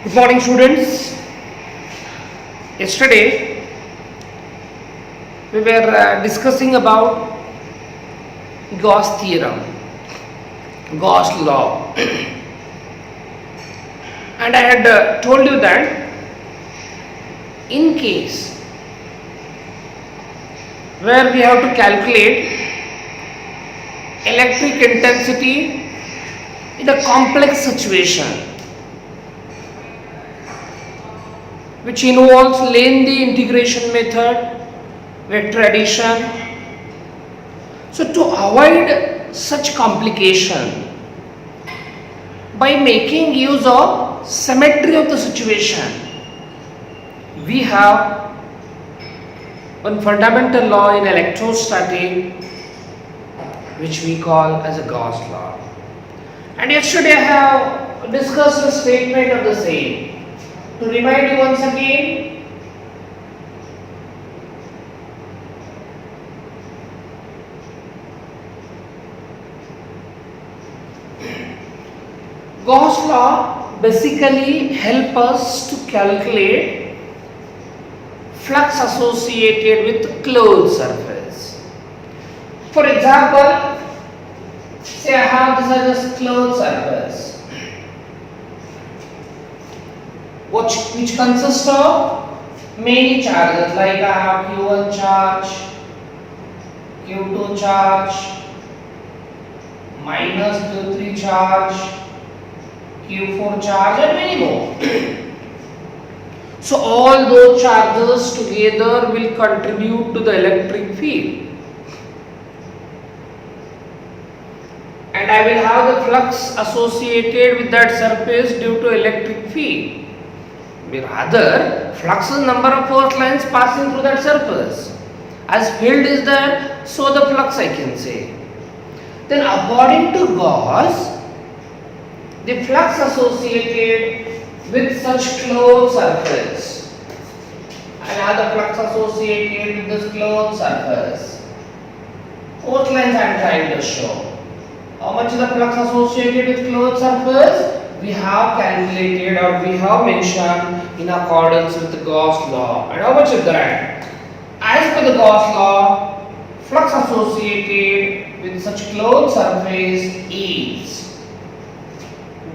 Good morning, students. Yesterday we were discussing about Gauss theorem, Gauss law, and I had told you that in case where we have to calculate electric intensity in a complex situation which involves lengthy integration method, vector addition. So to avoid such complication, by making use of symmetry of the situation, we have one fundamental law in electrostatic which we call as a Gauss law. And yesterday I have discussed a statement of the same. To remind you once again, Gauss law basically help us to calculate flux associated with closed surface. For example, say I have this as a closed surface which consists of many charges, like I have Q1 charge, Q2 charge, minus Q3 charge, Q4 charge, and many more. So all those charges together will contribute to the electric field, and I will have the flux associated with that surface due to electric field. Rather, flux is number of force lines passing through that surface. As field is there, so the flux I can say. Then according to Gauss, the flux associated with such closed surface, I have the flux associated with this closed surface. Force lines I am trying to show. How much is the flux associated with closed surface? We have calculated or we have mentioned in accordance with the Gauss law. And how much is that? As per the Gauss law, flux associated with such closed surface is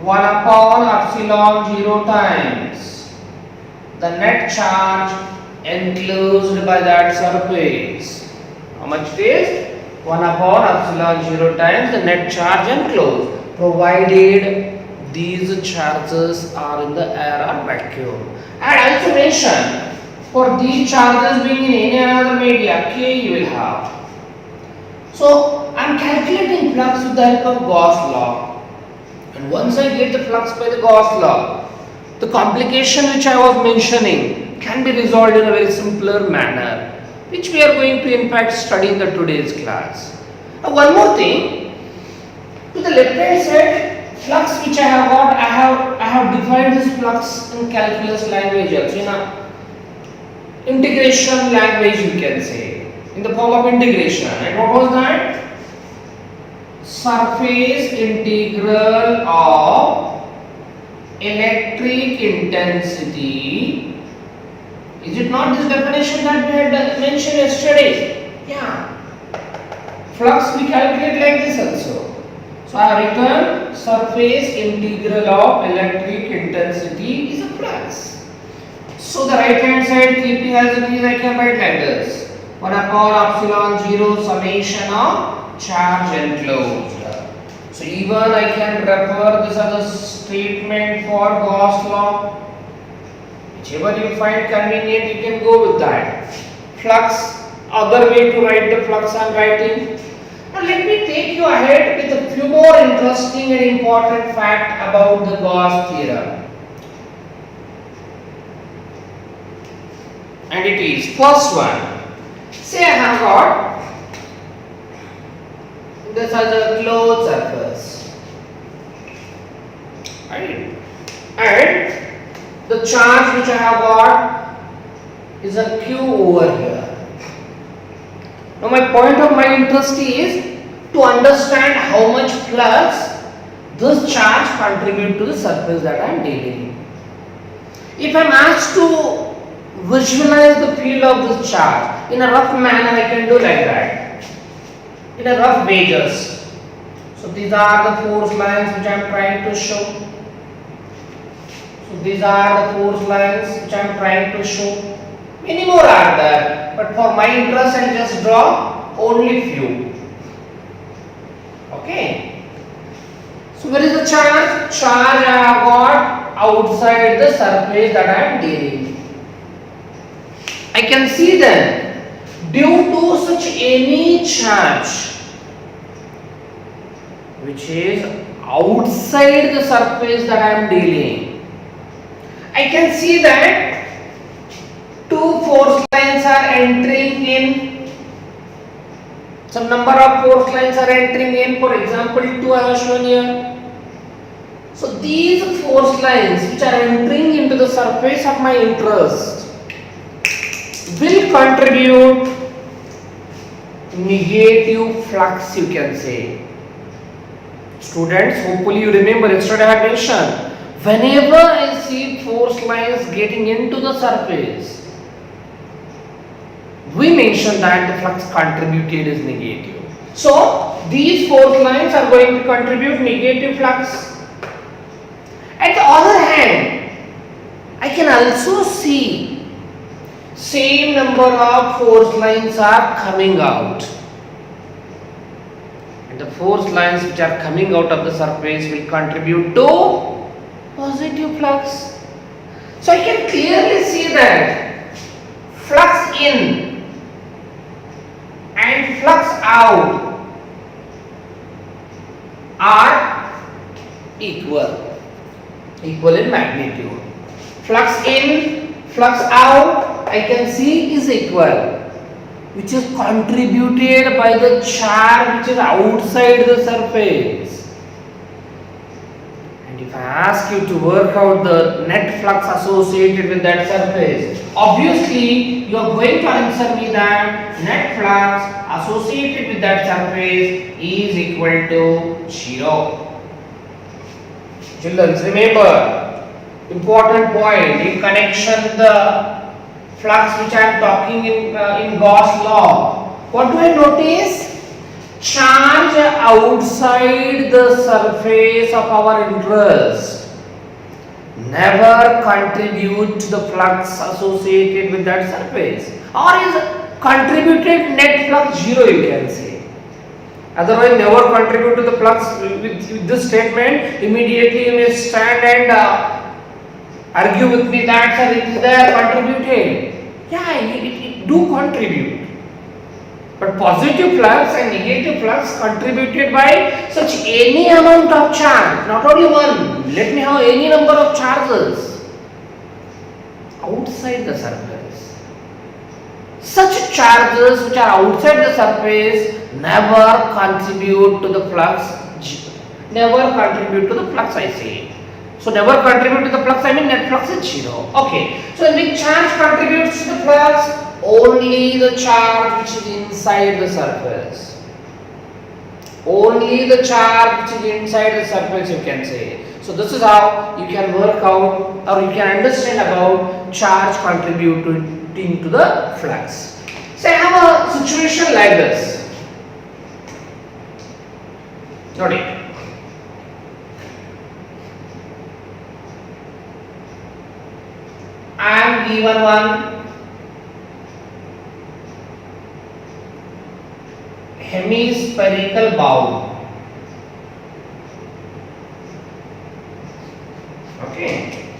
1 upon epsilon 0 times the net charge enclosed by that surface. How much it is? 1 upon epsilon 0 times the net charge enclosed, provided these charges are in the air or vacuum. And also mention, for these charges being in any other media, K you will have. So I am calculating flux with the help of Gauss law, and once I get the flux by the Gauss law, the complication which I was mentioning can be resolved in a very simpler manner, which we are going to in fact study in the today's class. One more thing, to the left hand side, flux which I have got, I have defined this flux in calculus language also, in a integration language you can say, in the form of integration. And what was that? Surface integral of electric intensity. Is it not this definition that we had mentioned yesterday? Yeah. Flux we calculate like this also. So I have written surface integral of electric intensity is a flux. So the right hand side keeping as it is, I can write like this: 1 upon epsilon 0 summation of charge enclosed. So even I can refer this as a statement for Gauss law. Whichever you find convenient, you can go with that. Flux, other way to write the flux I am writing. Now let me take you ahead with a few more interesting and important facts about the Gauss theorem. And it is first one. Say I have got this as a closed surface, right? And the charge which I have got is a Q over here. Now my point of my interest is to understand how much flux this charge contribute to the surface that I am dealing. If I'm asked to visualize the field of this charge in a rough manner, I can do like that. In a rough wages. So these are the force lines which I am trying to show. So these are the force lines which I am trying to show. Many more are there, but for my interest I will just draw only few. Okay. So where is the charge? Charge I have got outside the surface that I am dealing. I can see that due to such any charge which is outside the surface that I am dealing, I can see that two force lines are entering in. Some number of force lines are entering in. For example, 2 I have shown here. So these force lines which are entering into the surface of my interest will contribute negative flux, you can say. Students, hopefully you remember yesterday I had mentioned, whenever I see force lines getting into the surface, we mentioned that the flux contributed is negative. So these force lines are going to contribute negative flux. At the other hand, I can also see same number of force lines are coming out. And the force lines which are coming out of the surface will contribute to positive flux. So I can clearly see that flux in and flux out are equal in magnitude. Flux in, flux out, I can see is equal, which is contributed by the charge which is outside the surface. And if I ask you to work out the net flux associated with that surface, obviously you are going to answer me that net flux associated with that surface is equal to 0. Children, remember important point in connection with the flux which I am talking in Gauss law. What do I notice? Charge outside the surface of our interest never contribute to the flux associated with that surface, or is contributed net flux 0, you can say. Otherwise never contribute to the flux. With this statement immediately you may stand and argue with me that sir, it is there contributed. Yeah, it do contribute. But positive flux and negative flux contributed by such any amount of charge, not only one, let me have any number of charges outside the surface. Such charges which are outside the surface never contribute to the flux, I say. So never contribute to the flux, I mean net flux is 0. Okay, so which charge contributes to the flux? Only the charge which is inside the surface. Only the charge which is inside the surface, you can say. So this is how you can work out or you can understand about charge contributing to the flux. Say I have a situation like this. Note it. I am given one hemispherical bowl. Okay,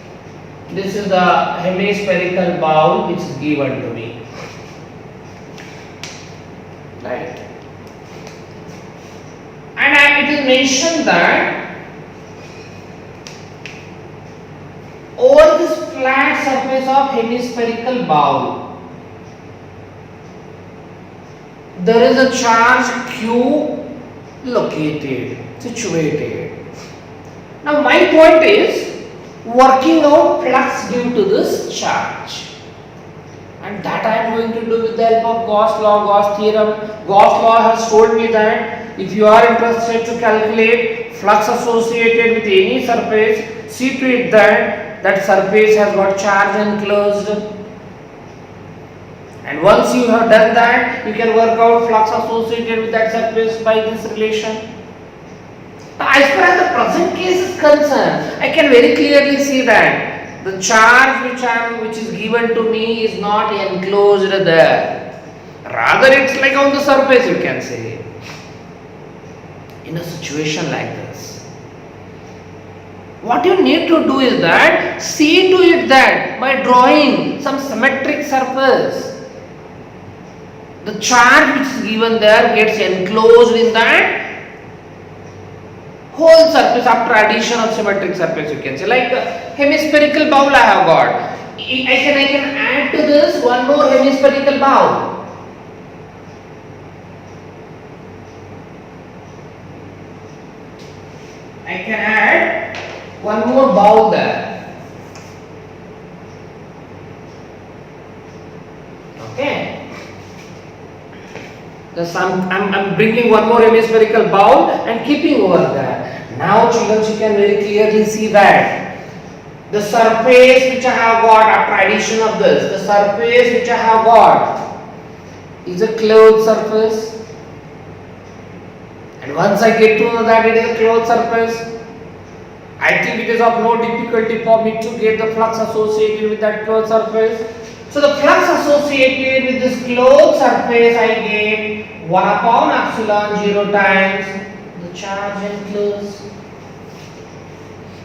this is the hemispherical bowl which is given to me, right? And it is mentioned that over this flat surface of hemispherical bowl there is a charge Q located, situated. Now my point is working out flux due to this charge, and that I am going to do with the help of Gauss law, Gauss theorem. Gauss law has told me that if you are interested to calculate flux associated with any surface, see to it that that surface has got charge enclosed. And once you have done that, you can work out flux associated with that surface by this relation. Now, as far as the present case is concerned, I can very clearly see that the charge which is given to me is not enclosed there. Rather, it's like on the surface, you can say. In a situation like this, what you need to do is that see to it that by drawing some symmetric surface, the charge which is given there gets enclosed in that whole surface after addition of symmetric surface, you can say. Like a hemispherical bowl I have got. I can add to this one more hemispherical bowl. I can add one more bowl there. Okay. Thus I'm bringing one more hemispherical bowl and keeping over there. Now children, you can very clearly see that the surface which I have got after addition of this, the surface which I have got is a closed surface. And once I get to know that it is a closed surface, I think it is of no difficulty for me to get the flux associated with that closed surface. So the flux associated with this closed surface I get 1 upon epsilon 0 times the charge enclosed.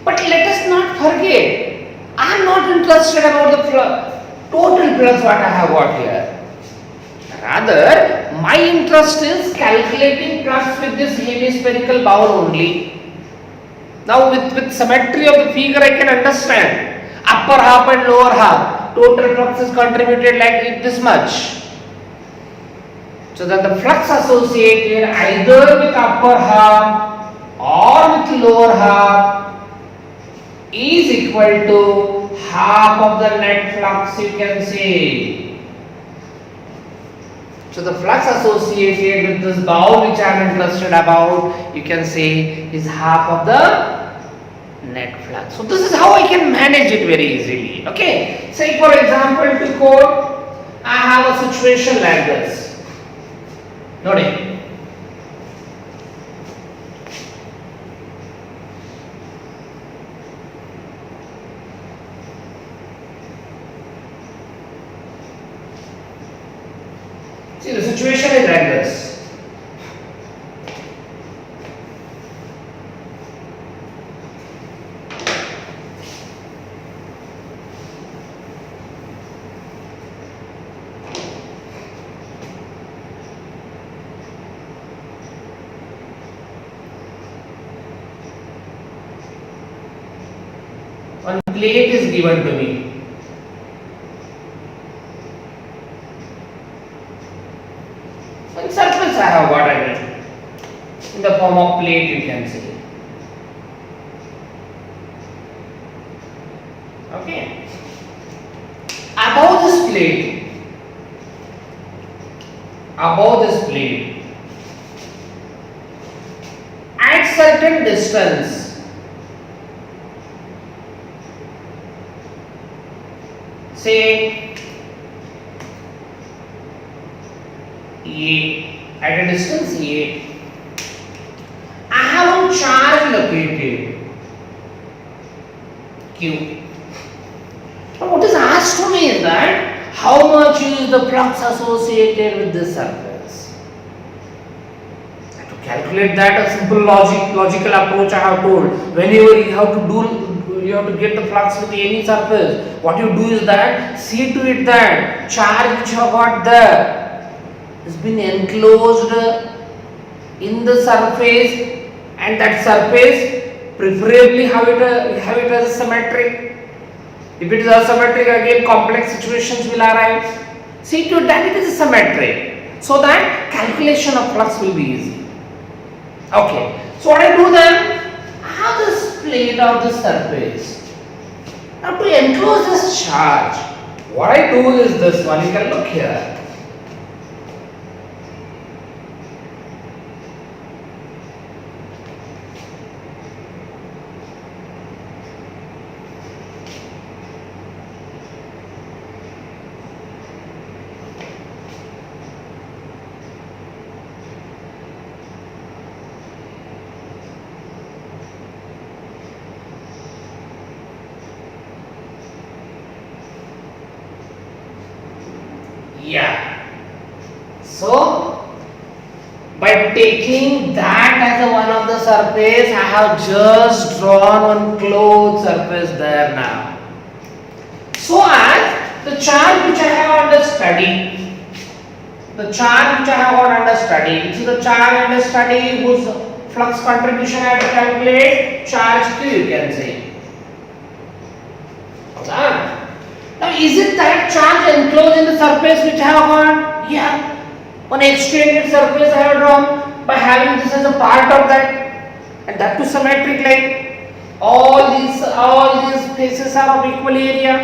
But let us not forget, I am not interested about the total flux what I have got here. Rather, my interest is calculating flux with this hemispherical bowl only. Now with symmetry of the figure I can understand upper half and lower half. Total flux is contributed like this much. So then the flux associated either with upper half or with lower half is equal to half of the net flux, you can say. So the flux associated with this bowl which I am interested about, you can say, is half of the net flux. So this is how I can manage it very easily. Okay. Say for example to quote, I have a situation like this. Note. See, the situation is like this. One plate is given to me. One surface I have got again in the form of plate, you can see. Okay. Above this plate, at certain distance, say A, at a distance A, I have a charge located Q. Now what is asked to me is that how much is the flux associated with this surface. To calculate that, a simple logical approach I have told. Whenever you have to get the flux with any surface, what you do is that see to it that charge which you have got there has been enclosed in the surface, and that surface preferably have it as a symmetric. If it is asymmetric, again complex situations will arise. See to it that it is symmetric, so that calculation of flux will be easy. Okay, so what I do then, I have this plate of the surface. Now to enclose this charge, what I do is this one, you can look here. So by taking that as a one of the surface, I have just drawn one closed surface there now. So as the charge which I have under study, which is the charge under study whose flux contribution I have to calculate, charge Q you can say. Now is it that charge enclosed in the surface which I have got? Yeah. One extended surface I have drawn by having this as a part of that, and that too symmetric, like all these faces are of equal area.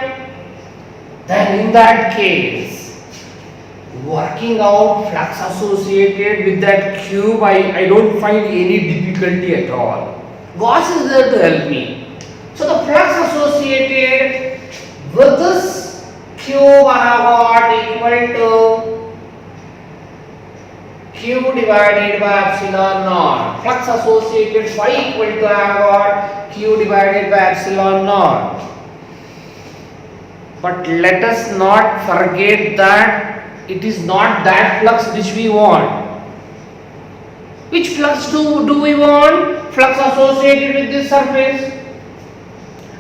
Then in that case, working out flux associated with that cube, I don't find any difficulty at all. Gauss is there to help me. So the flux associated with this cube I have got equal to Q divided by epsilon naught. Flux associated phi equal to I have got Q divided by epsilon naught. But let us not forget that it is not that flux which we want. Which flux do we want? Flux associated with this surface,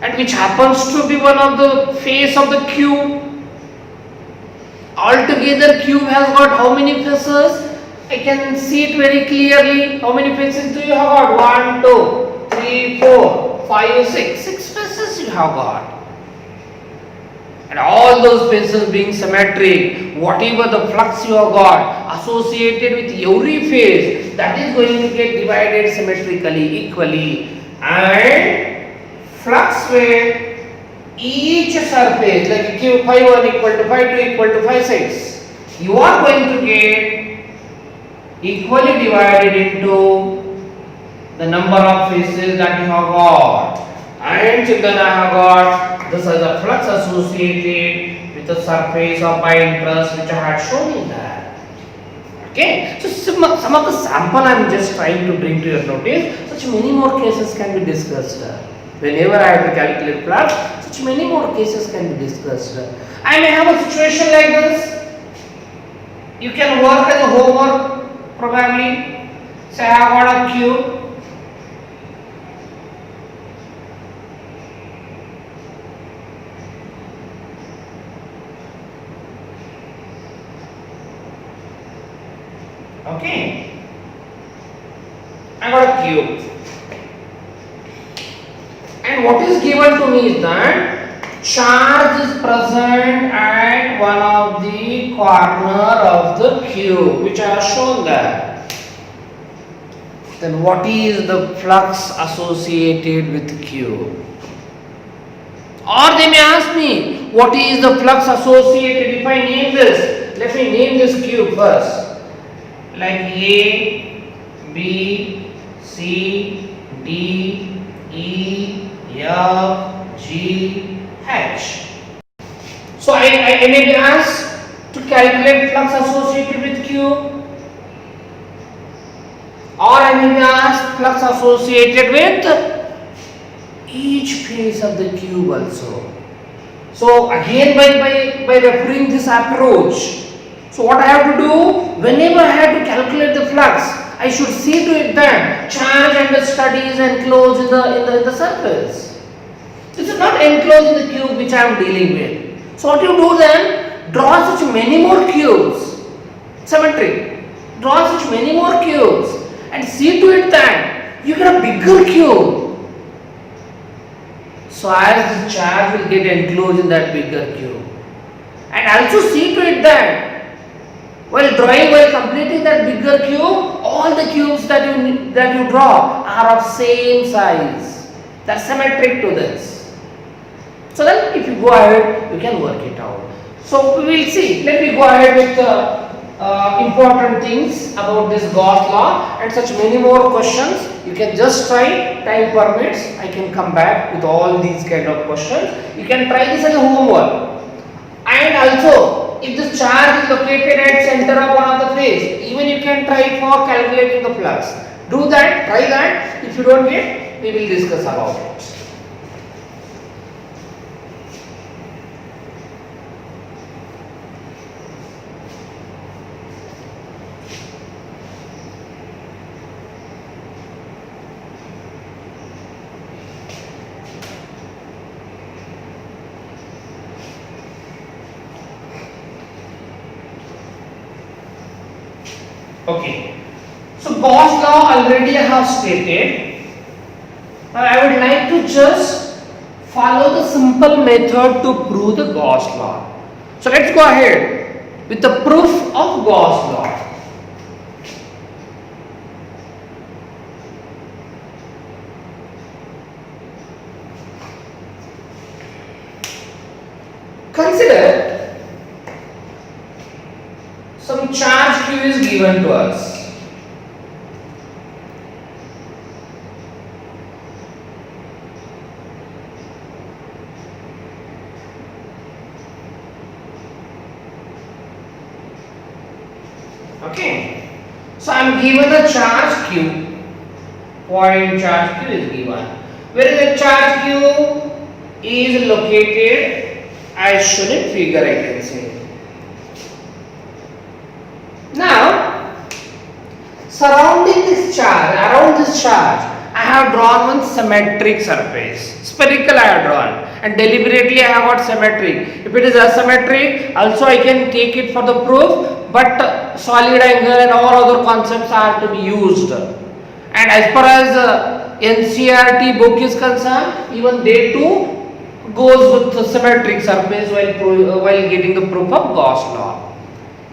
and which happens to be one of the face of the cube. Altogether cube has got how many faces? I can see it very clearly. How many faces do you have got? 1, 2, 3, 4, 5, 6. 6 faces you have got. And all those faces being symmetric, whatever the flux you have got associated with every face, that is going to get divided symmetrically, equally. And flux with each surface, like Q phi 1 equal to phi 2 equal to phi 6, you are going to get equally divided into the number of faces that you have got. And children, I have got this as a flux associated with the surface of my interest which I had shown in that. Okay, so some of the sample I am just trying to bring to your notice. Such many more cases can be discussed. Whenever I have to calculate flux, such many more cases can be discussed. I may have a situation like this. You can work as a homework. Probably, say I have got a cube. Okay, I got a cube, and what is given to me is that charge is present at one of the corner of the cube which I have shown there. Then what is the flux associated with cube? Or they may ask me, what is the flux associated? If I name this, let me name this cube first, like A, B, C, D, E, F, G, H. So I may be asked to calculate flux associated with cube, or I may be asked flux associated with each face of the cube also. So again by referring this approach, so what I have to do, whenever I have to calculate the flux, I should see to it that charge under study is enclosed in the surface. This is not enclosed in the cube which I am dealing with. So what you do then, draw such many more cubes, symmetric, draw such many more cubes and see to it that you get a bigger cube. So as the charge will get enclosed in that bigger cube. And also see to it that while completing that bigger cube, all the cubes that you draw are of same size. They are symmetric to this. So then if you go ahead, you can work it out. So we will see. Let me go ahead with the important things about this Gauss law and such many more questions. You can just try, time permits, I can come back with all these kind of questions. You can try this as a homework. And also, if this charge is located at center of one of the face, even you can try for calculating the flux. Do that, try that. If you don't get, we will discuss about it. Okay. So Gauss law already I have stated. Now I would like to just follow the simple method to prove the Gauss law. So let's go ahead with the proof of Gauss law. Consider some charge Q is given to us. Okay, so I am given a charge Q, point charge Q is given. Where the charge Q is located, as shown in figure I can say. Now, surrounding this charge, around this charge, I have drawn one symmetric surface. Spherical I have drawn, and deliberately I have got symmetric. If it is asymmetric, also I can take it for the proof, but solid angle and all other concepts are to be used. And as far as NCERT book is concerned, even they too goes with the symmetric surface while getting the proof of Gauss law.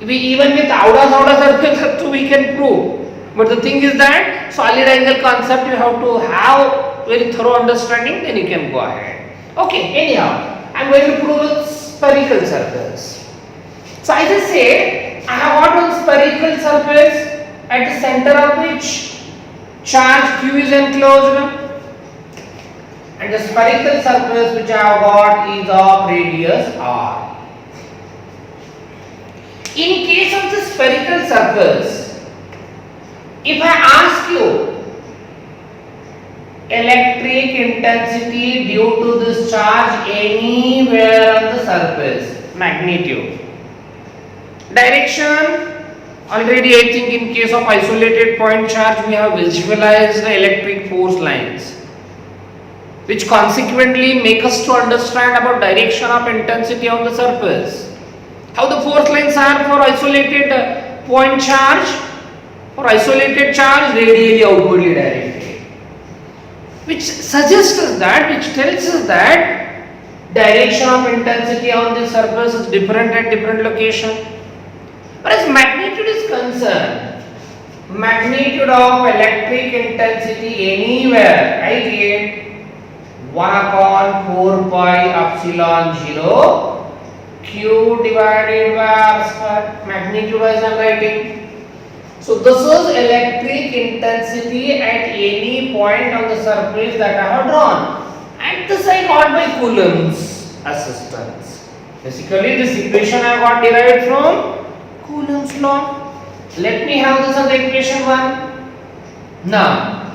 Even with outer surface we can prove. But the thing is that solid angle concept you have to have very thorough understanding, then you can go ahead. Okay, anyhow, I am going to prove with spherical surface. So as I said, I have got one spherical surface at the center of which charge Q is enclosed, and the spherical surface which I have got is of radius r. In case of the spherical surface, if I ask you electric intensity due to this charge anywhere on the surface, magnitude, direction, already I think in case of isolated point charge we have visualized the electric force lines, which consequently make us to understand about direction of intensity on the surface. How the force lines are for isolated point charge, for isolated charge radially outwardly directed, which suggests us that, which tells us that direction of intensity on the surface is different at different location. Whereas magnitude is concerned, magnitude of electric intensity anywhere I get 1 upon 4 pi epsilon 0 Q divided by R square, magnitude wise I am writing. So this is electric intensity at any point on the surface that I have drawn, and this I got by Coulomb's assistance. Basically this equation I got derived from Coulomb's law. Let me have this as equation 1. Now,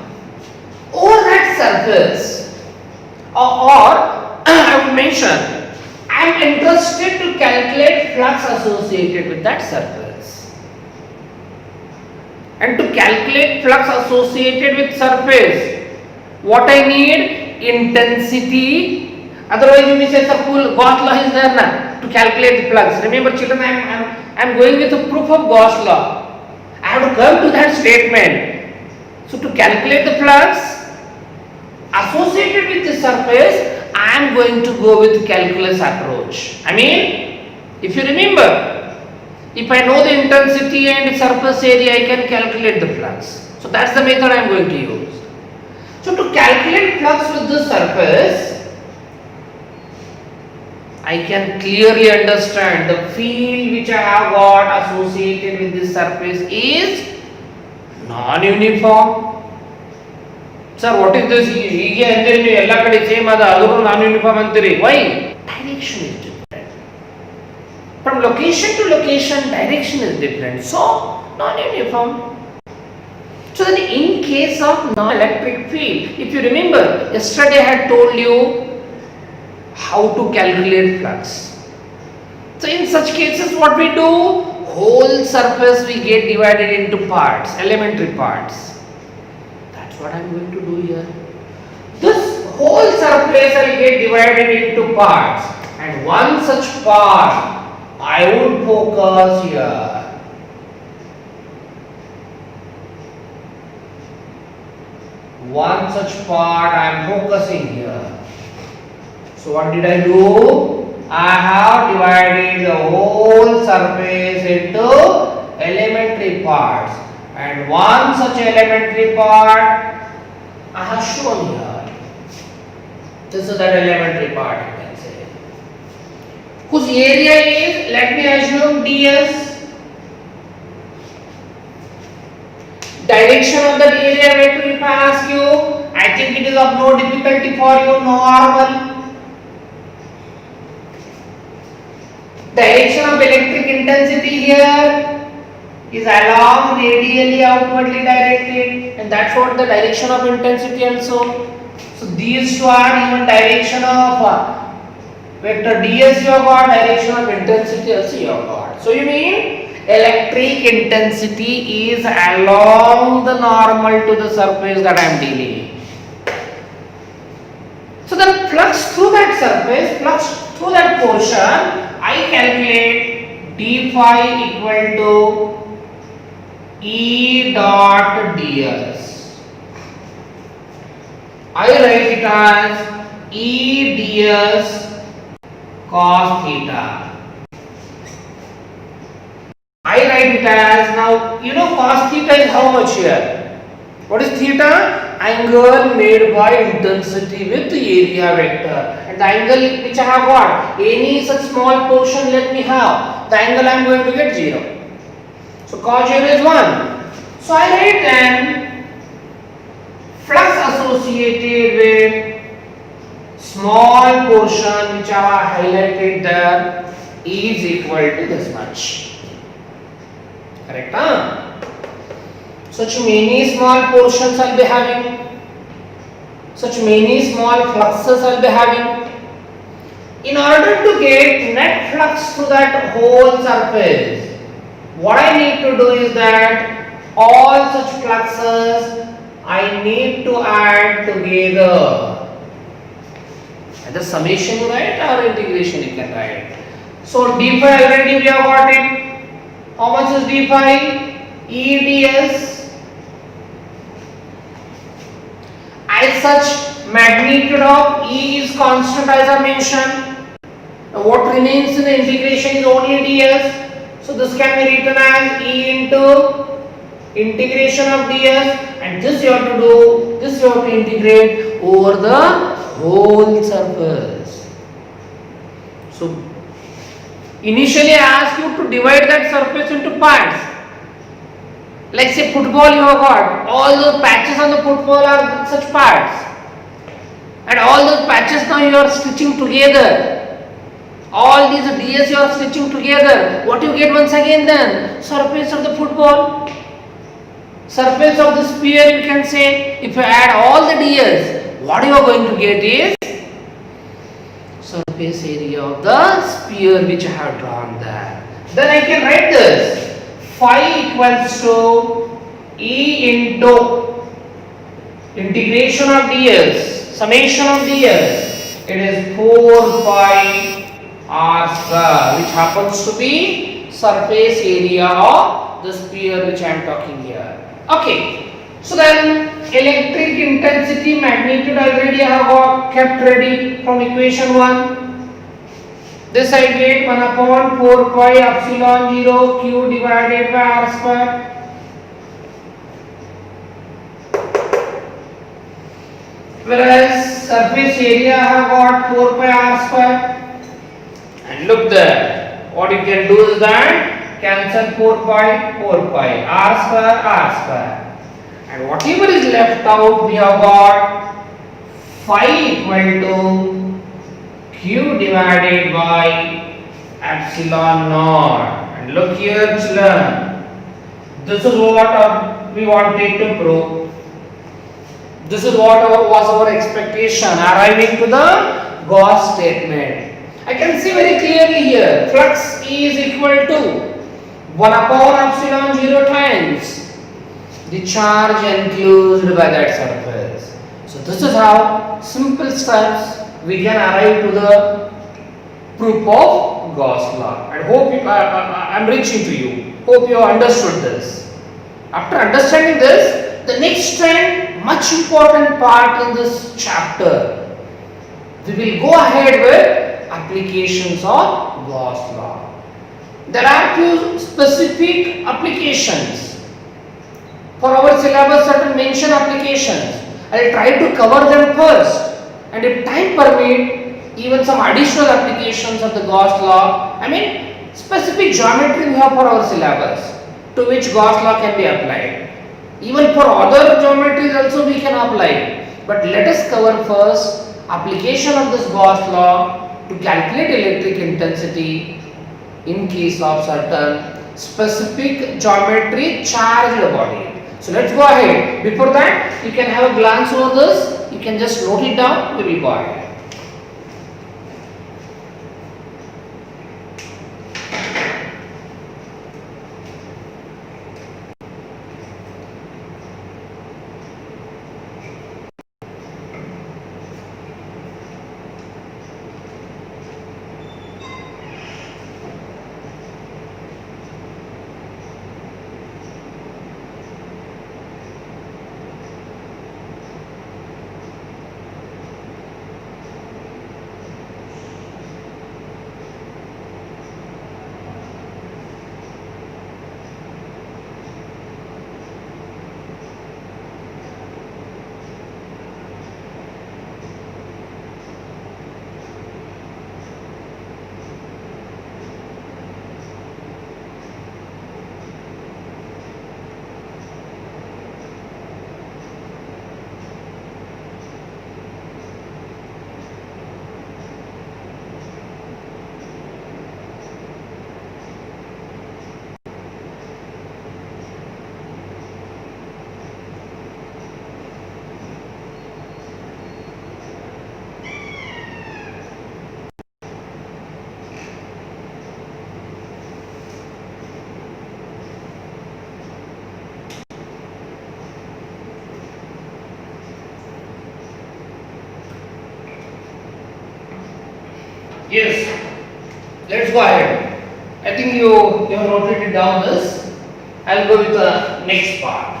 over that surface, or I would mention, I am interested to calculate flux associated with that surface. And to calculate flux associated with surface, what I need? Intensity. Otherwise you may say suppose Gauss law is there now to calculate the flux. Remember children, I am going with the proof of Gauss law. I have to come to that statement. So to calculate the flux associated with the surface, I am going to go with calculus approach. I mean, if you remember, if I know the intensity and surface area, I can calculate the flux. So that's the method I am going to use. So to calculate flux with the surface, I can clearly understand the field which I have got associated with this surface is non-uniform. Sir, what is this? Same non-uniform. Why? Direction is different. From location to location, direction is different. So, non-uniform. So, then in case of non-electric field, if you remember, yesterday I had told you how to calculate flux. So, in such cases, what we do? Whole surface we get divided into parts, elementary parts. What I am going to do here. This whole surface will get divided into parts, and one such part I would focus here. one such part I am focusing here. So what did I do? I have divided the whole surface into elementary parts, and one such elementary part I have shown here. This is that elementary part, you can say, whose area is, let me assume, ds. Direction of that area vector, if I ask you, I think it is of no difficulty for you, normal. Direction of electric intensity here is along radially outwardly directed, and that's what the direction of intensity also. So these two are even direction of vector ds you have got, direction of intensity also you have got. So you mean electric intensity is along the normal to the surface that I am dealing. So then flux through that surface, flux through that portion, I calculate d phi equal to E dot ds. I write it as E ds cos theta. I write it as, now you know cos theta is how much here? What is theta? Angle made by intensity with the area vector. And the angle which I have got, any such small portion let me have, the angle I am going to get 0. So cos 0 is 1. So I write then flux associated with small portion which I have highlighted there is equal to this much. Correct? Huh? Such many small portions I'll be having, such many small fluxes I'll be having. In order to get net flux through that whole surface, what I need to do is that all such fluxes I need to add together. Either summation you write or integration you can write. So d phi already we have got it. How much is d phi? E ds. As such, magnitude of E is constant as I mentioned. Now what remains in the integration is only ds. So this can be written as E into integration of ds, and this you have to do, this you have to integrate over the whole surface. So initially I ask you to divide that surface into parts. Like say football you have got, all those patches on the football are such parts, and all those patches now you are stitching together. All these ds you are stitching together. What you get once again then? Surface of the football, surface of the sphere you can say. If you add all the ds, what you are going to get is surface area of the sphere which I have drawn there. Then I can write this. Phi equals to E into integration of ds, summation of ds. It is 4 pi r square, which happens to be surface area of the sphere which I am talking here. Okay. So then electric intensity magnitude already I have got kept ready from equation 1. This I get 1 upon 4 pi epsilon 0 q divided by r square. Whereas surface area I have got 4 pi r square. And look there, what you can do is that cancel 4 pi, r square. And whatever is left out, we have got phi equal to q divided by epsilon naught. And look here children, this is what we wanted to prove. This is what was our expectation arriving to the Gauss statement. I can see very clearly here, flux E is equal to 1 upon epsilon 0 times the charge enclosed by that surface. So this is how simple steps we can arrive to the proof of Gauss law. And hope I am reaching to you. Hope you have understood this. After understanding this, the next trend much important part in this chapter. We will go ahead with applications of Gauss law. There are few specific applications. For our syllabus, certain mention applications. I will try to cover them first, and if time permit, even some additional applications of the Gauss law. Specific geometry we have for our syllabus, to which Gauss law can be applied. Even for other geometries also we can apply. But let us cover first application of this Gauss law to calculate electric intensity in case of certain specific geometry charged body. So let's go ahead. Before that, you can have a glance over this. You can just note it down. We will go ahead. Yes, let's go ahead. I think you have noted it down this. I'll go with the next part.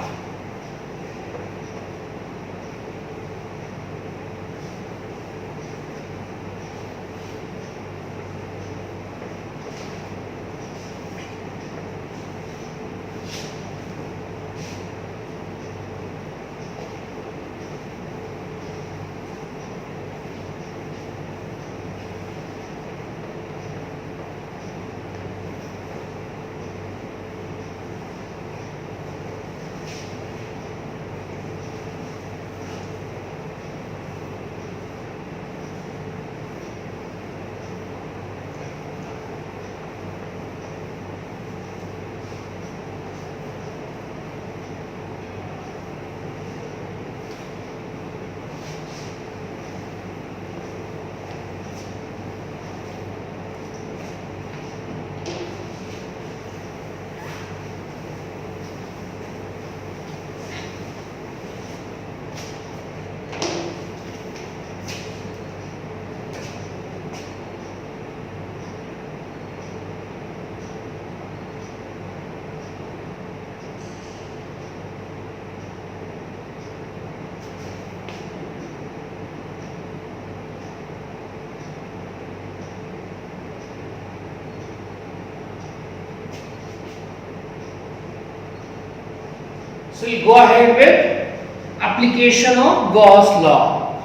So we go ahead with application of Gauss law,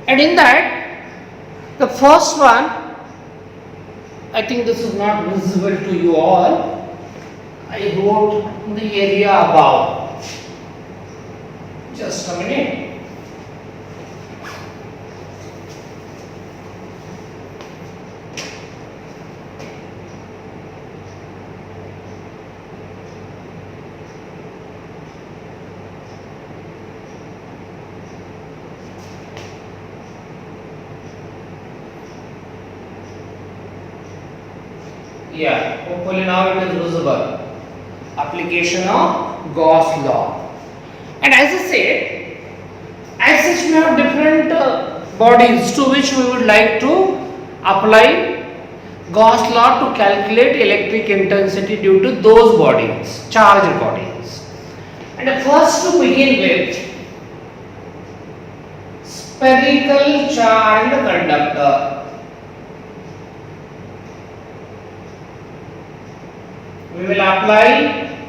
and in that the first one, I think this is not visible to you all. I wrote the area above. Just a minute. Yeah, hopefully now it is visible. Application of Gauss law. And as I said, as such we have different bodies to which we would like to apply Gauss law to calculate electric intensity due to those bodies, charged bodies. And first to begin with, spherical charged conductor. We will apply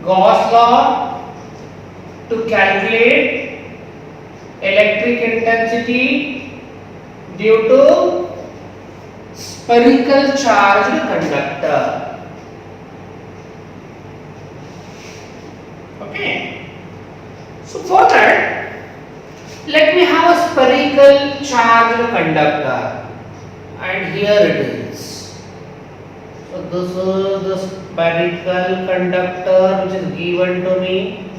Gauss law to calculate electric intensity due to spherical charged conductor. Okay. So for that, let me have a spherical charged conductor, and here it is. So this is the spherical conductor which is given to me.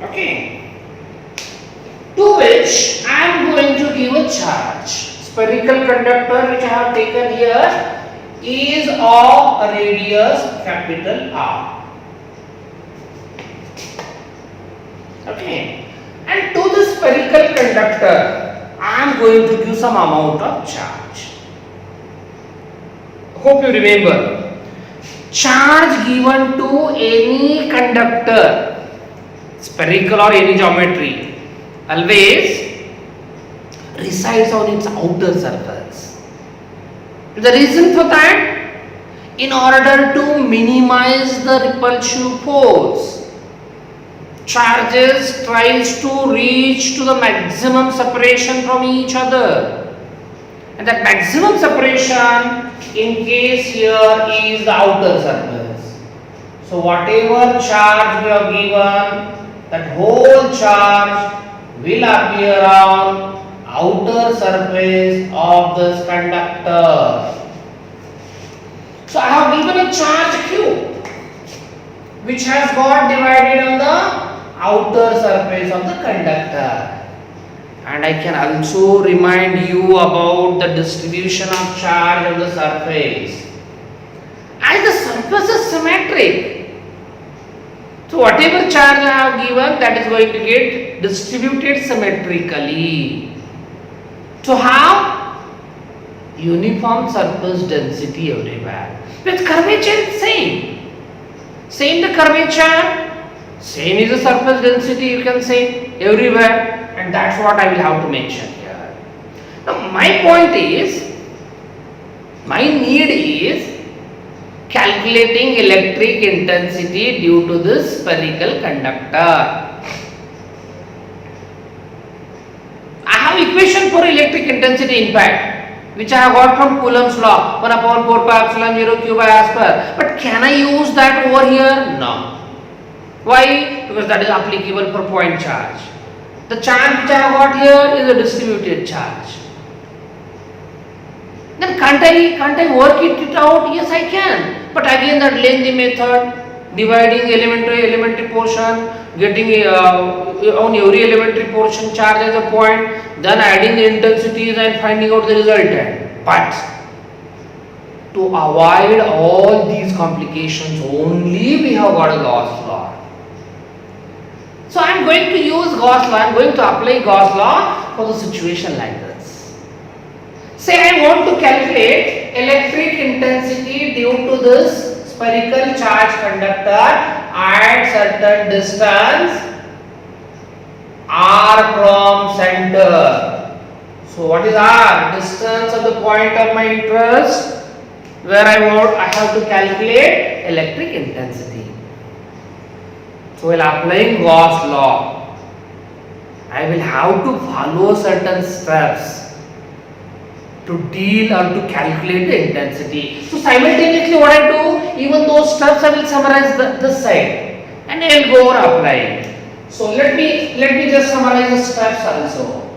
Okay. To which I am going to give a charge. Spherical conductor which I have taken here is of a radius capital R. Okay. And to the spherical conductor, I am going to give some amount of charge. Hope you remember. Charge given to any conductor, spherical or any geometry, always resides on its outer surface. The reason for that, in order to minimize the repulsive force, charges tries to reach to the maximum separation from each other, and that maximum separation in case here is the outer surface. So whatever charge we have given, that whole charge will appear on outer surface of this conductor. So I have given a charge Q which has got divided on the outer surface of the conductor. And I can also remind you about the distribution of charge on the surface. As the surface is symmetric, so whatever charge I have given, that is going to get distributed symmetrically. So how? Uniform surface density everywhere. With curvature it's same. Same the curvature, same is the surface density, you can say, everywhere. And that's what I will have to mention here. Now my point is, my need is calculating electric intensity due to this spherical conductor. I have equation for electric intensity in fact, which I have got from Coulomb's law, 1 upon 4 pi epsilon 0 q by r square. But can I use that over here? No. Why? Because that is applicable for point charge. The charge which I have got here is a distributed charge. Then can't I work it out? Yes, I can. But again, that lengthy method, dividing elementary portion, getting on every elementary portion charge as a point, then adding the intensities and finding out the resultant. But to avoid all these complications, only we have got a Gauss law. So I am going to use Gauss law, I am going to apply Gauss law for the situation like this. Say I want to calculate electric intensity due to this spherical charge conductor at certain distance r from center. So what is r? Distance of the point of my interest where I have to calculate electric intensity. So while applying Gauss law, I will have to follow certain steps to deal or to calculate the intensity. So simultaneously what I do, even those steps I will summarize this side and I will go over applying. So let me just summarize the steps also.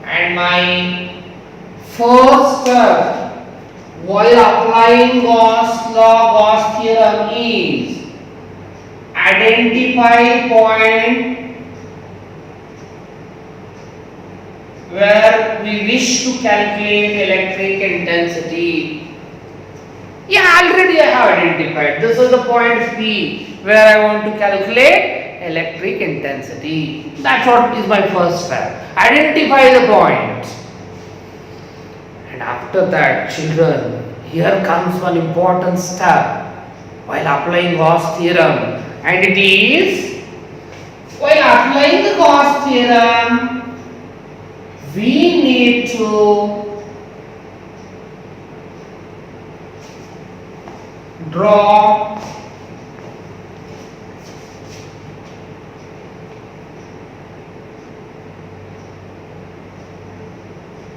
And my first step while applying Gauss law, Gauss theorem is identify point where we wish to calculate electric intensity. Yeah, already I have identified. This is the point P where I want to calculate electric intensity. That's what is my first step. Identify the point. And after that, children, here comes one important step. while applying Gauss theorem, and it is while applying the Gauss theorem we need to draw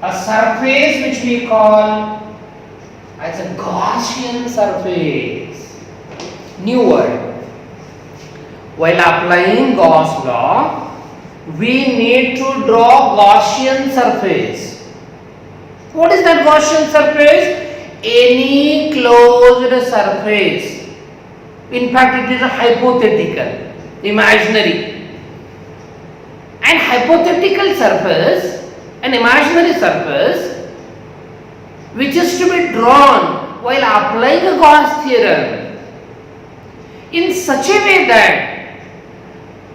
a surface which we call as a Gaussian surface. New word. While applying Gauss law, we need to draw Gaussian surface. What is that Gaussian surface? Any closed surface. In fact, it is a hypothetical, imaginary. And hypothetical surface, an imaginary surface, which is to be drawn while applying a Gauss theorem in such a way that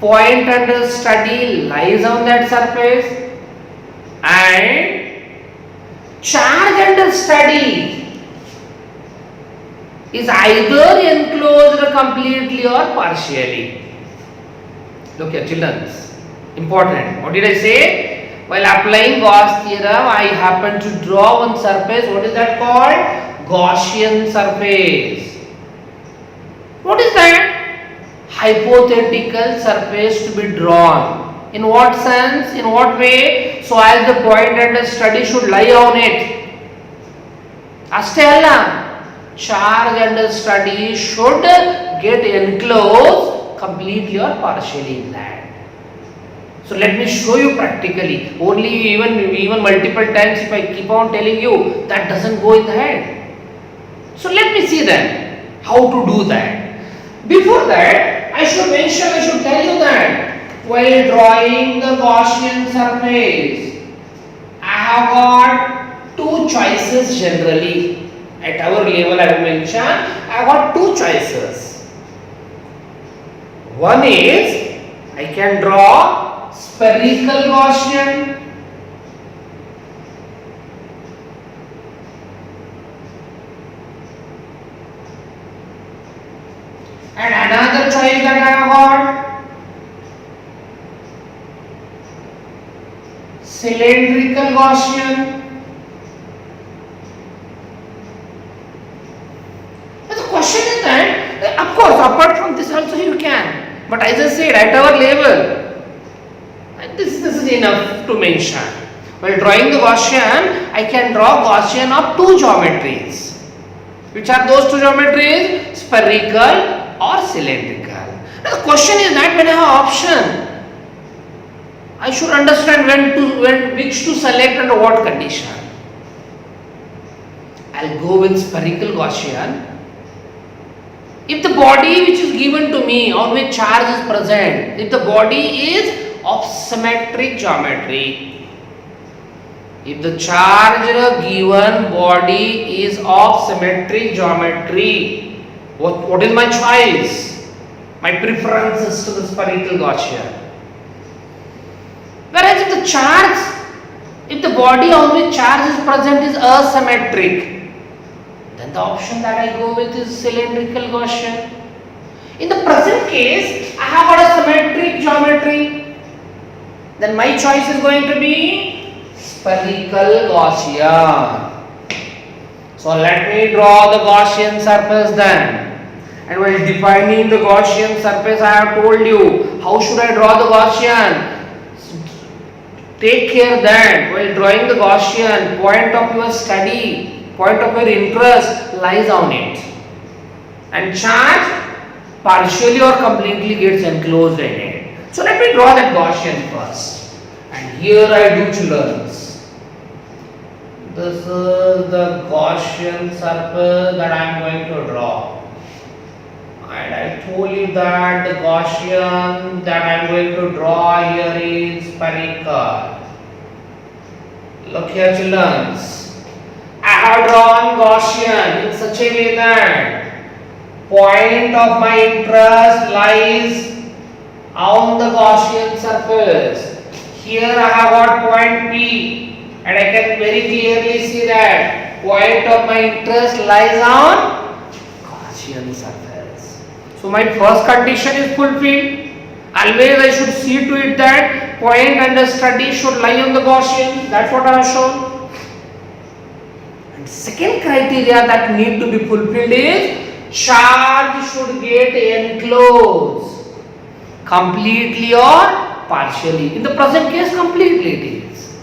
point under study lies on that surface and charge under study is either enclosed completely or partially. Look here, children, important. What did I say? While applying Gauss theorem, I happen to draw one surface. What is that called? Gaussian surface. What is that? Hypothetical surface to be drawn. In what sense? In what way? So as the point under study should lie on it. Aste alla. Charge under study should get enclosed completely or partially in that. So let me show you practically. Only even multiple times if I keep on telling you, that doesn't go in the head. So let me see then how to do that. Before that, I should tell you that while drawing the Gaussian surface, I have got two choices generally. At our level I will mention, I have got two choices. One is, I can draw spherical Gaussian and another choice that I have got cylindrical Gaussian. But the question is that, of course, apart from this also you can, but as I said, at our level, this is enough to mention. While drawing the Gaussian, I can draw Gaussian of two geometries. Which are those two geometries? Spherical or cylindrical. Now the question is that when I have option, I should understand which to select under what condition. I'll go with spherical Gaussian. If the body which is given to me on which charge is present, if the body is of symmetric geometry, if the charge given body is of symmetric geometry, what is my choice? My preference is to the spherical Gaussian. Whereas if the body on which charge is present is asymmetric, then the option that I go with is cylindrical Gaussian. In the present case, I have got a symmetric geometry. Then my choice is going to be spherical Gaussian. So let me draw the Gaussian surface then. And while defining the Gaussian surface, I have told you how should I draw the Gaussian. Take care that while drawing the Gaussian, point of your study, point of your interest lies on it. And charge partially or completely gets enclosed in it. So let me draw that Gaussian first. And here I do children. This is the Gaussian surface that I am going to draw. And I told you that the Gaussian that I am going to draw here is spherical. Look here children. I have drawn Gaussian in such a way that point of my interest lies on the Gaussian surface. Here I have got point P and I can very clearly see that point of my interest lies on Gaussian surface. So my first condition is fulfilled. Always I should see to it that point under study should lie on the Gaussian. That's what I have shown. And second criteria that need to be fulfilled is charge should get enclosed completely or partially. In the present case, completely it is.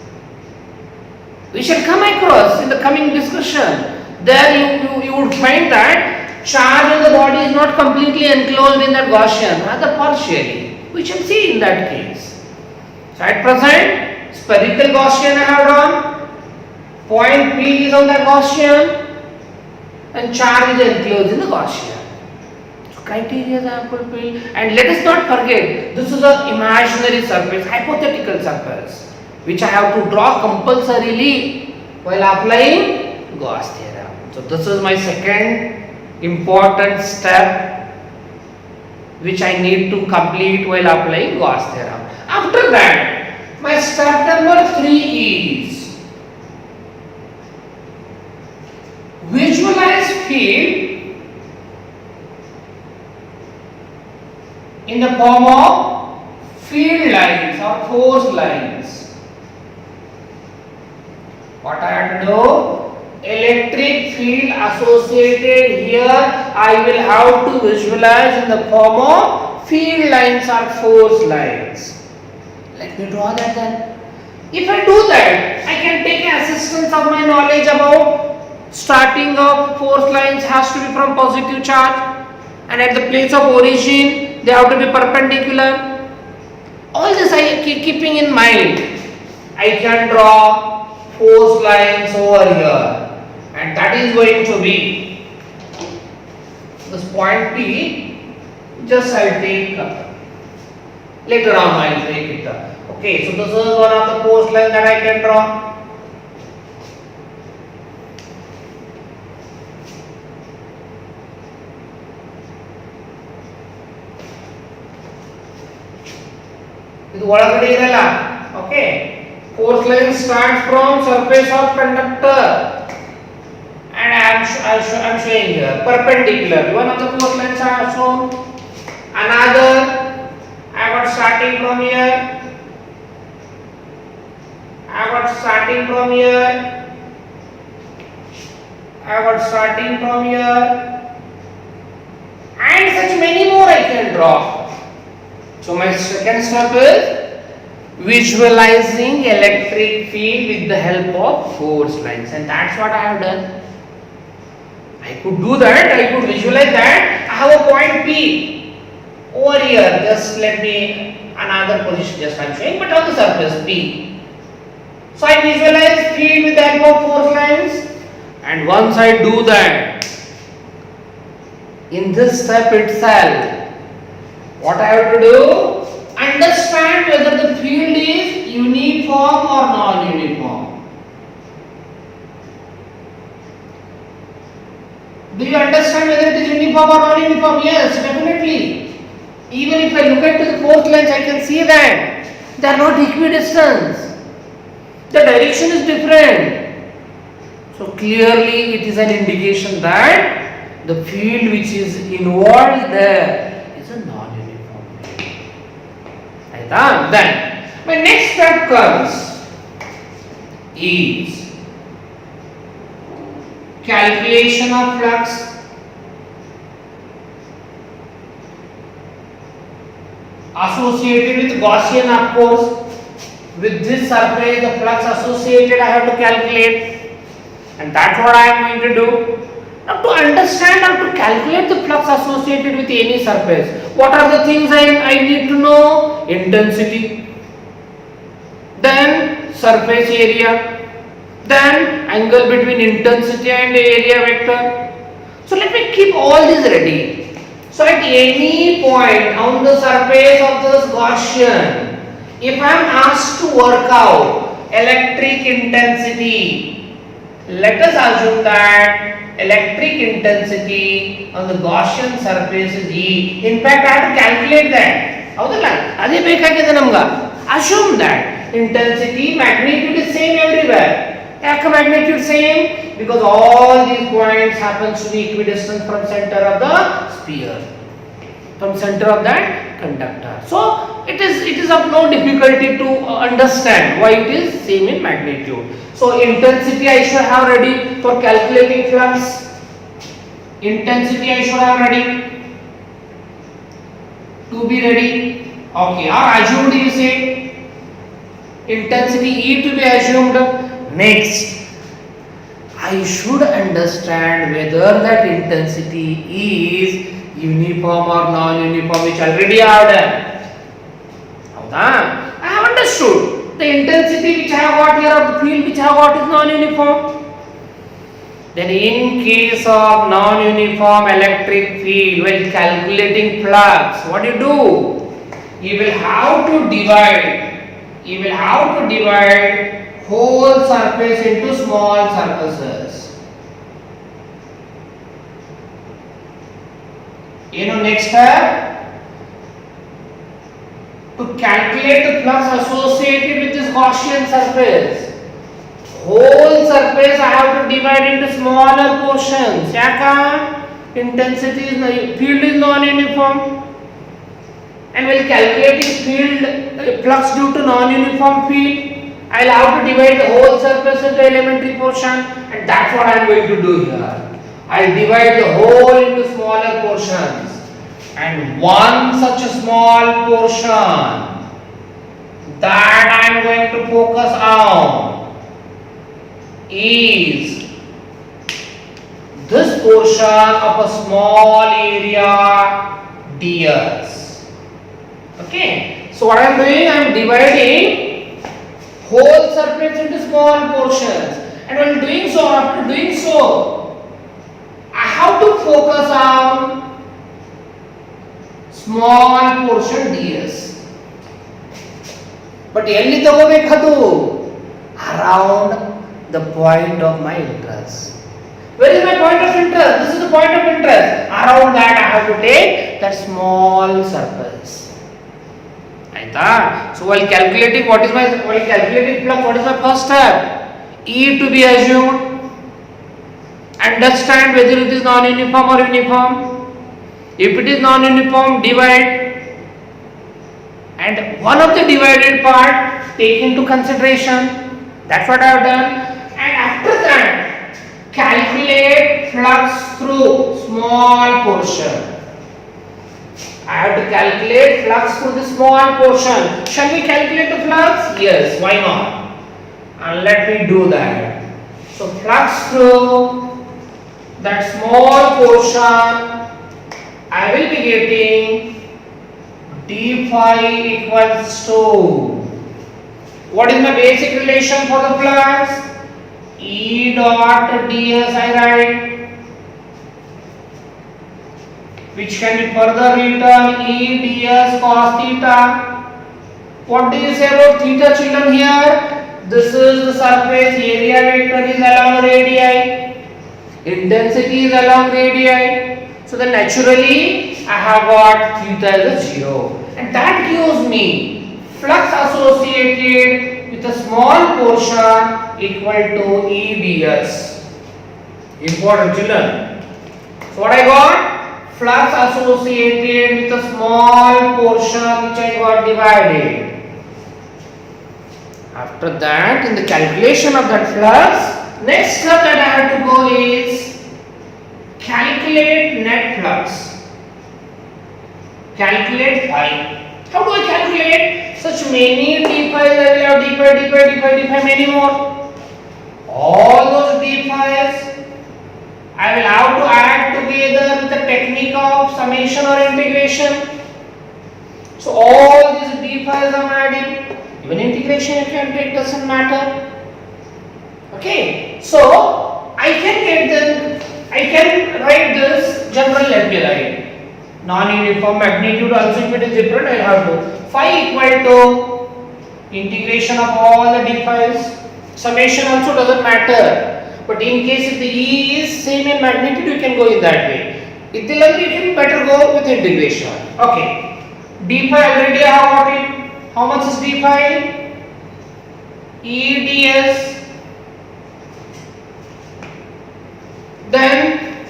We shall come across in the coming discussion. There you would find that charge in the body is not completely enclosed in that Gaussian, rather partially. We shall see in that case. So at present, spherical Gaussian I have drawn. Point P is on the Gaussian and charge is enclosed in the Gaussian. So criteria are fulfilled. And let us not forget, this is an imaginary surface, hypothetical surface, which I have to draw compulsorily while applying Gauss theorem. So this is my second important step which I need to complete while applying Gauss theorem. After that, my step number 3 is visualize field in the form of field lines or force lines. What I have to do? Electric field associated here I will have to visualize in the form of field lines or force lines. Let me draw that then. If I do that, I can take assistance of my knowledge about starting of force lines has to be from positive charge, and at the place of origin they have to be perpendicular. All this I keeping in mind, I can draw force lines over here. And that is going to be this point P. Just I'll take later on I'll take it up. Okay, so this is one of the force lines that I can draw. This ಒಳಗಡೆ ಇರಲ್ಲ. Okay, force line starts from surface of conductor. And I'm showing here perpendicular. One of the force lines I have shown. Another I got starting from here. I got starting from here. I got starting from here. And such many more I can draw. So my second step is visualizing electric field with the help of force lines, and that's what I have done. I could do that, I could visualize that. I have a point P over here. Just let me another position, just I'm showing, but on the surface P. So I visualize field with the help of force lines, and once I do that, in this step itself, what I have to do? Understand whether the field is uniform or non-uniform. Do you understand whether it is uniform or non-uniform? Yes, definitely. Even if I look at the force lines, I can see that they are not equidistant. The direction is different. So clearly it is an indication that the field which is involved there is a non-uniform field. Then my next step comes is calculation of flux. Associated with Gaussian, of course. With this surface, the flux associated I have to calculate, and that's what I am going to do. Now to understand or to calculate the flux associated with any surface, what are the things I need to know? Intensity, then surface area, then angle between intensity and area vector. So let me keep all this ready. So at any point on the surface of this Gaussian, if I am asked to work out electric intensity, let us assume that electric intensity on the Gaussian surface is E. In fact, I have to calculate that. ಹೌದಲ್ಲ, ಅದೇ ಬೇಕಾಗಿದೆ ನಮ್ಗೆ. Assume that intensity magnitude is same everywhere. ಯಾಕೆ magnitude same? Because all these points happens to be equidistant from center of the sphere. from center of that conductor. So it is of no difficulty to understand why it is same in magnitude. So intensity I should have ready for calculating flux. Intensity I should have ready. To be ready. Okay, or assumed you say. Intensity E to be assumed. Next, I should understand whether that intensity is uniform or non-uniform, which already I have done. I have understood the intensity which I have got here of the field which I have got is non-uniform. Then in case of non-uniform electric field, while calculating flux, what do? You will have to divide. You will have to divide whole surface into small surfaces. Next step, to calculate the flux associated with this Gaussian surface, whole surface I have to divide into smaller portions. Intensity is field is non-uniform, and while calculating field flux due to non-uniform field, I will have to divide the whole surface into elementary portion, and that's what I am going to do here. I will divide the whole into smaller portions, and one such a small portion that I am going to focus on is this portion of a small area ds. Okay, so what I am doing, I am dividing whole surface into small portions, and while doing so, after doing so, I have to focus on small portion ds. But ಎಲ್ಲಿ ತಗೋಬೇಕದು? Around the point of my interest. Where is my point of interest? This is the point of interest. Around that I have to take that small surface. So while calculating flux, what is my first step? E to be assumed. Understand whether it is non-uniform or uniform. If it is non-uniform, divide, and one of the divided part take into consideration. That's what I have done. And after that, calculate flux through small portion. I have to calculate flux through the small portion. Shall we calculate the flux? Yes, why not? And let me do that. So flux through that small portion, I will be getting d phi equals to, what is my basic relation for the flux? E dot ds I write, which can be further written E ds cos theta. What do you say about theta, children? Here, this is the surface area vector is along radii, intensity is along radii. So then naturally I have got theta as a 0, and that gives me flux associated with a small portion equal to E ds. Important, children. So what I got? Flux associated with a small portion which I got divided. After that, in the calculation of that flux, next step that I have to go is calculate net flux. Calculate phi. How do I calculate? Such many d phi's, I will have d phi, many more. All those d phi's I will have to add together with the technique of summation or integration. So all these d phi's I am adding. Even integration you can take, doesn't matter. Okay, so I can write this general, let me write. Non-uniform magnitude also, if it is different, I will have to. Phi equal to integration of all the d phi's. Summation also doesn't matter. But in case if the E is same in magnitude, you can go in that way. If the level, you can better go with integration. Okay. D phi already I have got it. How much is d phi? E ds. Then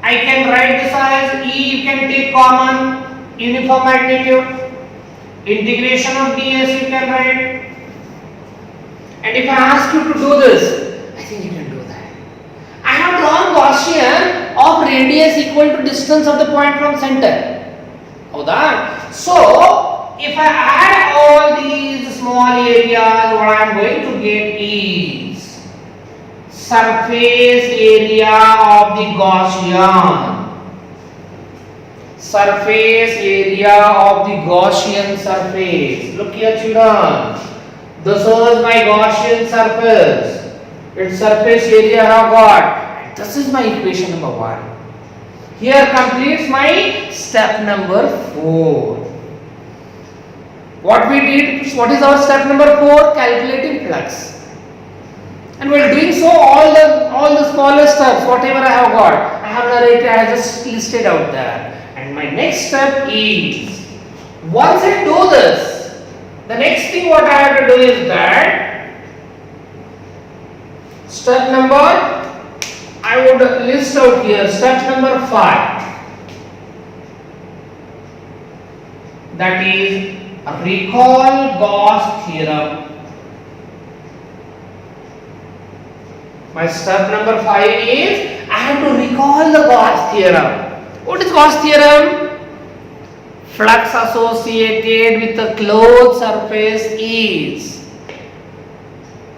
I can write this as E, you can take common. uniform magnitude. Integration of ds you can write. And if I ask you to do this, I think you can do that. I have drawn Gaussian of radius equal to distance of the point from center. So, if I add all these small areas, what I am going to get is surface area of the Gaussian. Surface area of the Gaussian surface. Look here, children. This was my Gaussian surface. Its surface area I have got. This is my equation number 1. Here completes my step number 4. What we did, what is our step number 4? Calculating flux. And while doing so, all the smaller steps, whatever I have got, I have narrated, I have just listed out there. And my next step is, once I do this, the next thing what I have to do is that, step number, I would list out here, step number 5. That is, recall Gauss theorem. My step number 5 is, I have to recall the Gauss theorem. What is Gauss theorem? Flux associated with a closed surface is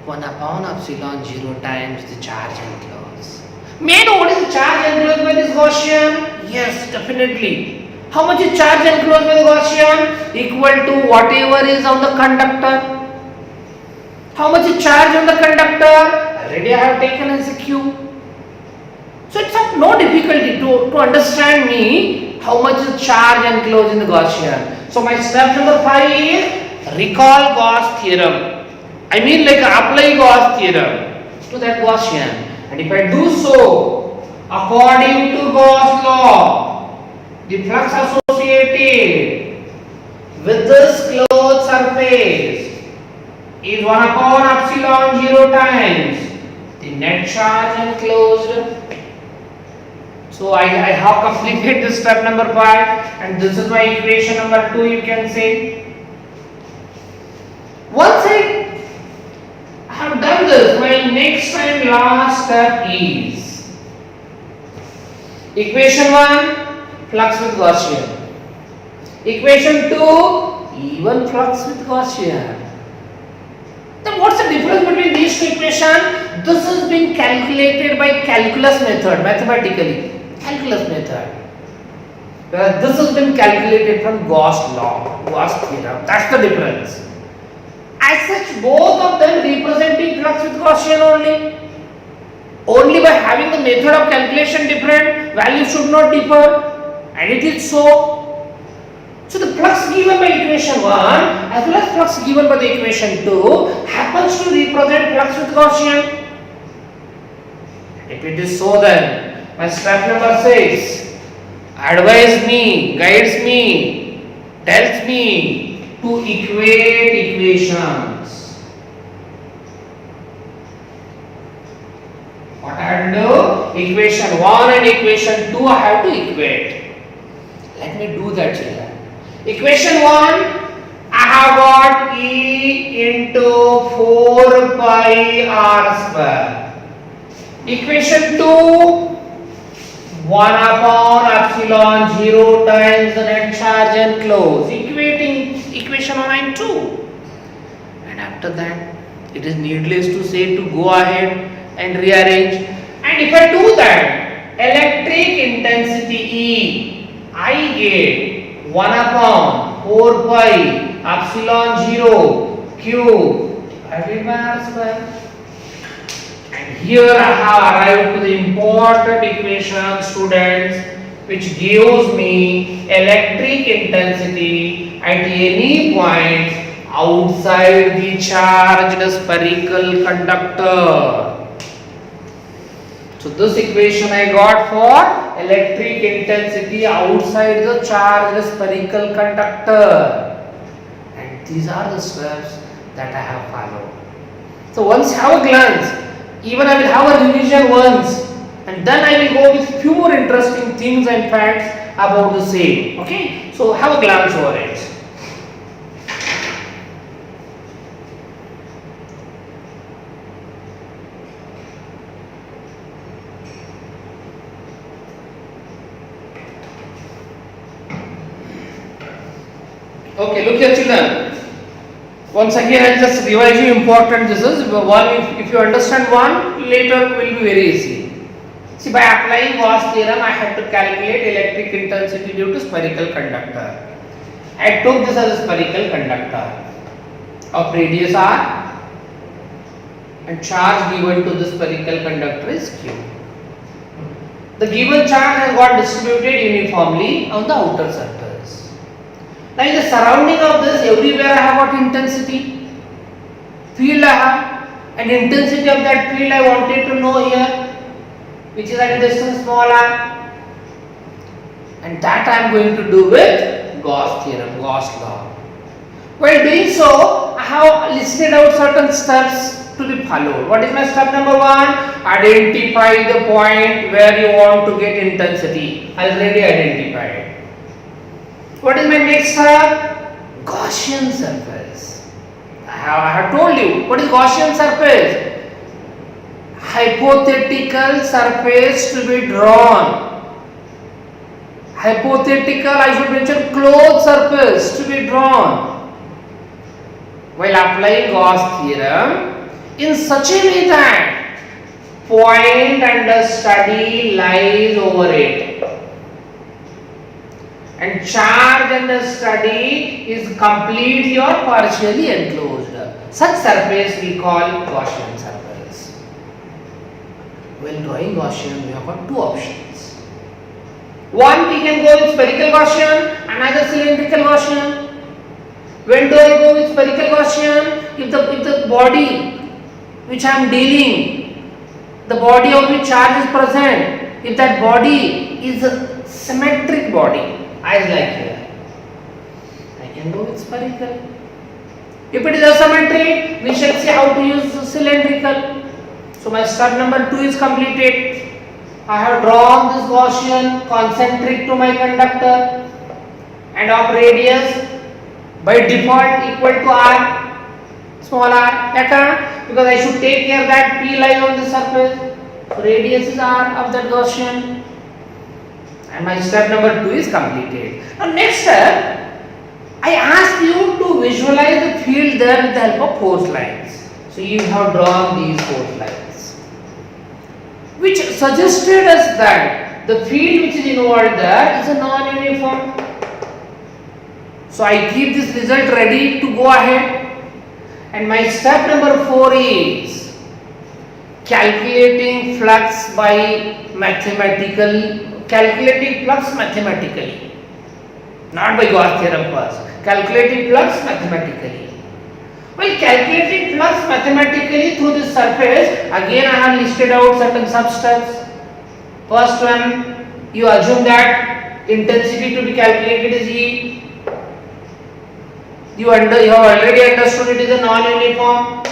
1 upon epsilon 0 times the charge enclosed. May I know what is the charge enclosed by this Gaussian? Yes, definitely. How much is charge enclosed by the Gaussian? Equal to whatever is on the conductor. How much is charge on the conductor? Already I have taken as a Q. So it's of no difficulty to understand me how much is charge enclosed in the Gaussian. So my step number 5 is recall Gauss theorem. I mean like apply Gauss theorem to that Gaussian. And if I do so, according to Gauss law, the flux associated with this closed surface is 1 upon epsilon 0 times the net charge enclosed. So I have completed this step number 5, and this is my equation number 2, you can say. Once I have done this, my next and last step is equation 1, flux with Gaussian. Equation 2, even flux with Gaussian. Then what's the difference between these two equations? This has been calculated by calculus method, mathematically. Calculus method. This has been calculated from Gauss law, Gauss theorem. That's the difference. As such, both of them representing flux with Gaussian only. Only by having the method of calculation different, values should not differ. And it is so. So the flux given by equation 1 as well as flux given by the equation 2 happens to represent flux with Gaussian. If it is so, then my step number 6 advise me, guides me, tells me to equate equations. What I have to do? Equation 1 and equation 2 I have to equate. Let me do that here. Equation 1, I have got E into 4 pi r square. Equation 2, 1 upon epsilon 0 times the net charge enclosed. Equating equation 1 and 2. And after that, it is needless to say to go ahead and rearrange. And if I do that, electric intensity E, I get 1 upon 4 pi epsilon 0 Q divided by r square. And here I have arrived to the important equation, students, which gives me electric intensity at any point outside the charged spherical conductor. So this equation I got for electric intensity outside the charged spherical conductor. And these are the steps that I have followed. So once you have a glance, even I will have a revision once, and then I will go with few more interesting things and facts about the same. Okay. So have a glance over it. Okay, look here children. Once again I'll just revise you important this is one. If you understand one, later will be very easy. See, by applying Gauss theorem I had to calculate electric intensity due to spherical conductor. I took this as a spherical conductor of radius r and charge given to the spherical conductor is q. The given charge has got distributed uniformly on the outer surface. Now in the surrounding of this, everywhere I have got intensity, field I have, and intensity of that field I wanted to know here, which is at a distance small r, and that I am going to do with Gauss theorem, Gauss law. While doing so, I have listed out certain steps to be followed. What is my step number 1? Identify the point where you want to get intensity. Already identified. What is my next step? Gaussian surface. I have told you what is Gaussian surface. Hypothetical surface to be drawn. Hypothetical, I should mention closed surface to be drawn. While applying Gauss theorem in such a way that point under study lies over it, and charge under study is completely or partially enclosed. Such surface we call Gaussian surface. When drawing Gaussian, we have got two options. One, we can go with spherical Gaussian, another cylindrical Gaussian. When do I go with spherical Gaussian? If the body which I am dealing, the body of which charge is present, if that body is a symmetric body, as like here, I can go with spherical. If it is asymmetric, we shall see how to use cylindrical. So my step number 2 is completed. I have drawn this Gaussian concentric to my conductor and of radius by default equal to r, small r, because I should take care that p lies on the surface. So radius is r of that Gaussian. And my step number 2 is completed. Now next step, I ask you to visualize the field there with the help of force lines. So you have drawn these force lines, which suggested us that the field which is involved there is a non-uniform. So I keep this result ready to go ahead. And my step number 4 is calculating flux by calculating flux mathematically, not by Gauss theorem first. Calculating flux mathematically. Well, calculating flux mathematically through this surface, again I have listed out certain sub-steps. First one, you assume that intensity to be calculated is E. You have already understood it is a non-uniform.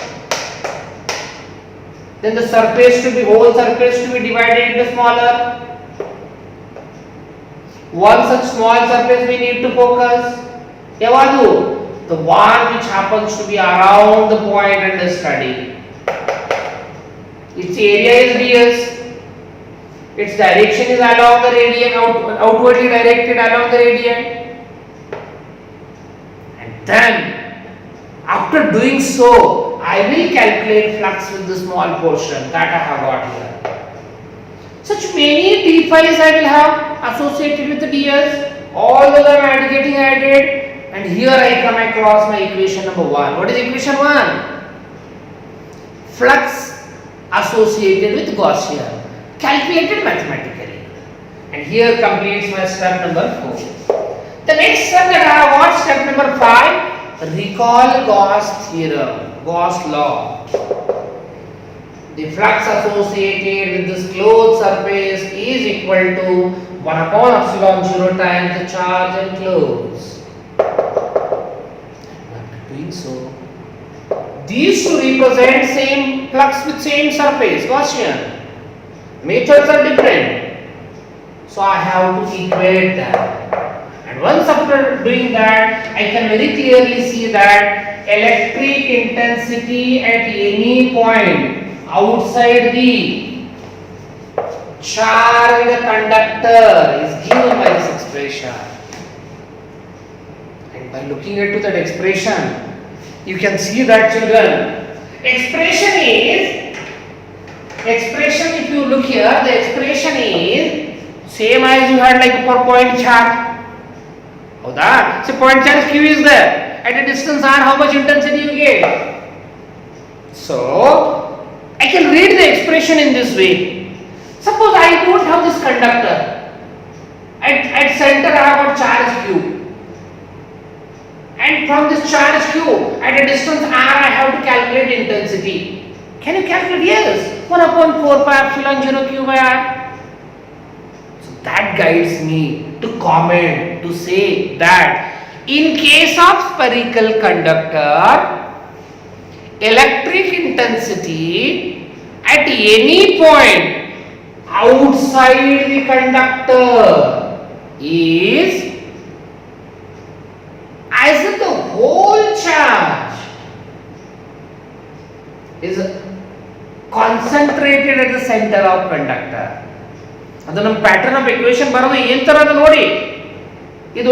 Then the whole surface to be divided into smaller. One such small surface we need to focus. Yavadu, the one which happens to be around the point under study. Its area is ds. Its direction is along the radian, outwardly directed along the radian. And then, after doing so, I will calculate flux with the small portion that I have got here. Such many d5s I will have associated with the ds. All those are getting added. And here I come across my equation number 1. What is equation 1? Flux associated with Gaussian, calculated mathematically. And here completes my step number 4. The next step that I have, what? Step number 5. Recall Gauss theorem, Gauss law. The flux associated with this closed surface is equal to 1 upon epsilon 0 times the charge enclosed. So these two represent same flux with same surface, Gaussian. Methods are different, so I have to equate them. And once after doing that, I can very clearly see that electric intensity at any point outside the charged conductor is given by this expression. And by looking into that expression, you can see that, children, expression if you look here, the expression is same as you had like for point charge. Howda? So point charge Q is there. At a distance R, how much intensity you get? So I can read the expression in this way. Suppose I don't have this conductor. At center I have a charge Q. And from this charge Q, at a distance R, I have to calculate intensity. Can you calculate? Yes. 1 upon 4 pi epsilon 0 Q by R. So that guides me to comment, to say that in case of spherical conductor, electric intensity at any point outside the conductor is as if the whole charge is concentrated at the center of conductor. ಅದು ನಮ್ಮ pattern of equation ಬರೋದು ಏನ್ ತರ ಅದ ನೋಡಿ. ಇದು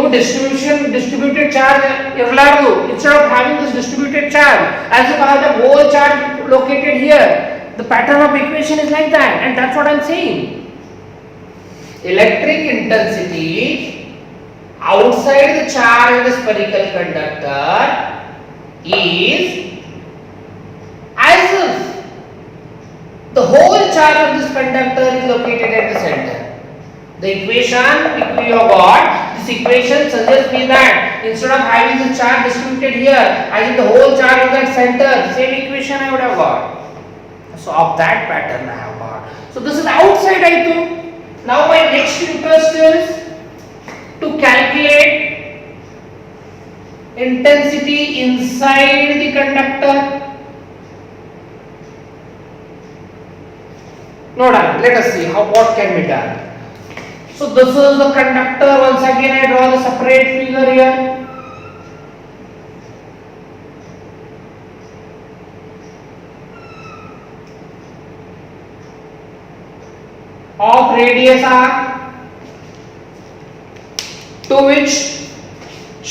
distributed charge ಇರಲಾರದು. Instead of having this distributed charge, as if I have the whole charge located here, the pattern of equation is like that, and that's what I'm saying. Electric intensity outside the charge of the spherical conductor is as if the whole charge of this conductor is located at the center. The equation we have got, this equation suggests me that instead of having the charge distributed here, I think the whole charge is at center. Same equation I would have got. So of that pattern I have got. So this is outside I took. Now my next interest is to calculate intensity inside the conductor. Let us see what can be done. So this is the conductor. Once again I draw the separate figure here. Of radius r, to which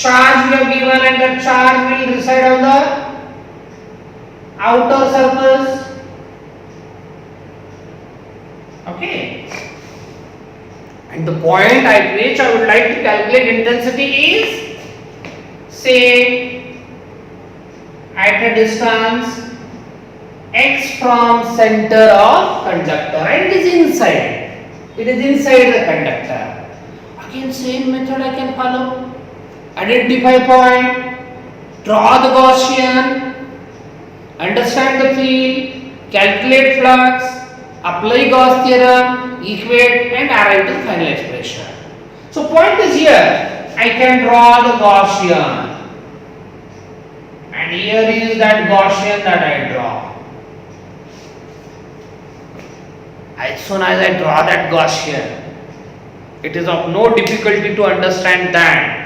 charge we have given, and that charge will reside on the outer surface. Okay. And the point at which I would like to calculate intensity is, say, at a distance x from center of conductor, and it is inside. It is inside the conductor. Again, same method I can follow. Identify point, draw the Gaussian, understand the field, calculate flux, apply Gauss theorem, equate, and arrive to the final expression. So point is here. I can draw the Gaussian, and here is that Gaussian that I draw. As soon as I draw that Gaussian, it is of no difficulty to understand that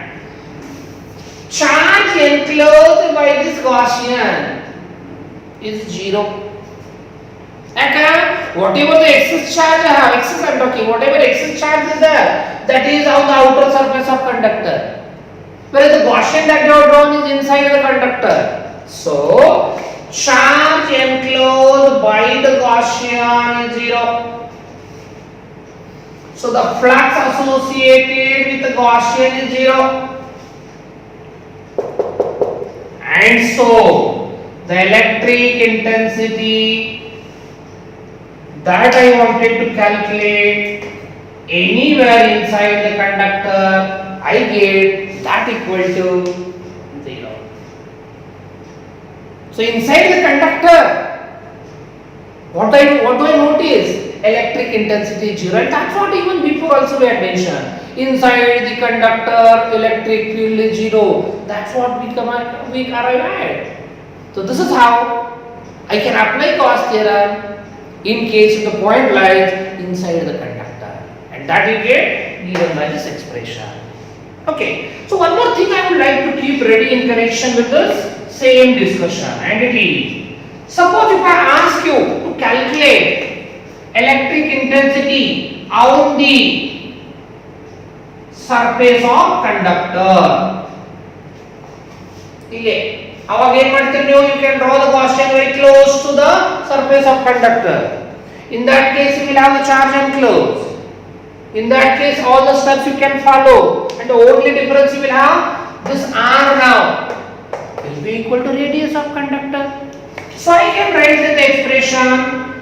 charge enclosed by this Gaussian is 0. Whatever the excess charge I have, excess I am talking, whatever excess charge is there, that is on the outer surface of conductor. Whereas the Gaussian that you have drawn is inside the conductor. So, charge enclosed by the Gaussian is 0. So, the flux associated with the Gaussian is 0. And so, the electric intensity that I wanted to calculate anywhere inside the conductor, I get that equal to 0. So inside the conductor, what do I notice? Electric intensity 0, and that's what even before also we had mentioned. Inside the conductor, electric field is 0. That's what we arrive at. So this is how I can apply Gauss theorem in case the point lies inside the conductor, and that you get given by this expression. Okay, so one more thing I would like to keep ready in connection with this same discussion, and it is, suppose if I ask you to calculate electric intensity on the surface of conductor. Okay, ಅವಾಗ ಏನು ಮಾಡ್ತೀರಿ ನೀವು? You can draw the Gaussian very close to the surface of conductor. In that case you will have the charge enclosed. In that case all the steps you can follow, and the only difference you will have, this r now will be equal to radius of conductor. So I can write the expression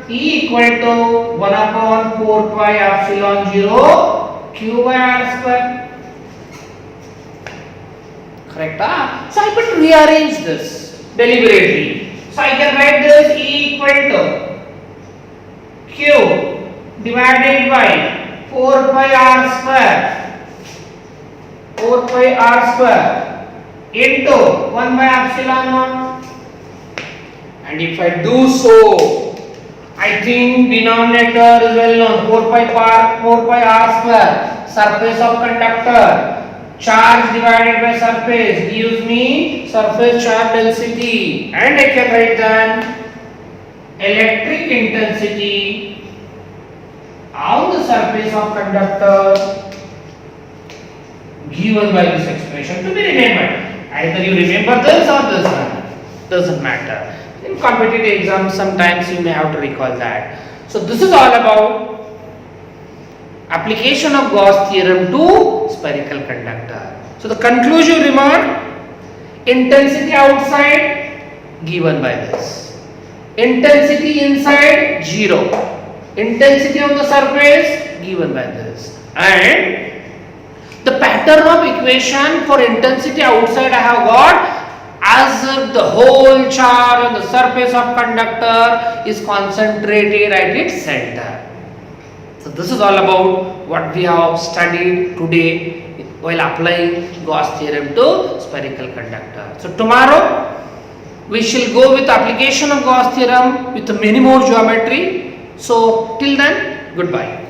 E equal to 1 upon 4 pi epsilon 0 q by r square. Correct? So I will rearrange this deliberately. So I can write this E equal to q divided by 4 pi r square, 4 pi r square into 1 by epsilon 1. And if I do so, I think denominator is well known, 4 pi r square, surface of conductor, charge divided by surface gives me surface charge density, and I can write then electric intensity on the surface of conductor given by this expression, to be remembered. Either you remember this or this one, doesn't matter. In competitive exams sometimes you may have to recall that. So this is all about application of Gauss theorem to spherical conductor. So the conclusive remark, intensity outside given by this, intensity inside 0, intensity on the surface given by this, and the pattern of equation for intensity outside I have got as if the whole charge on the surface of conductor is concentrated at its center. So this is all about what we have studied today while applying Gauss theorem to spherical conductor. So tomorrow we shall go with application of Gauss theorem with many more geometry. So till then, goodbye.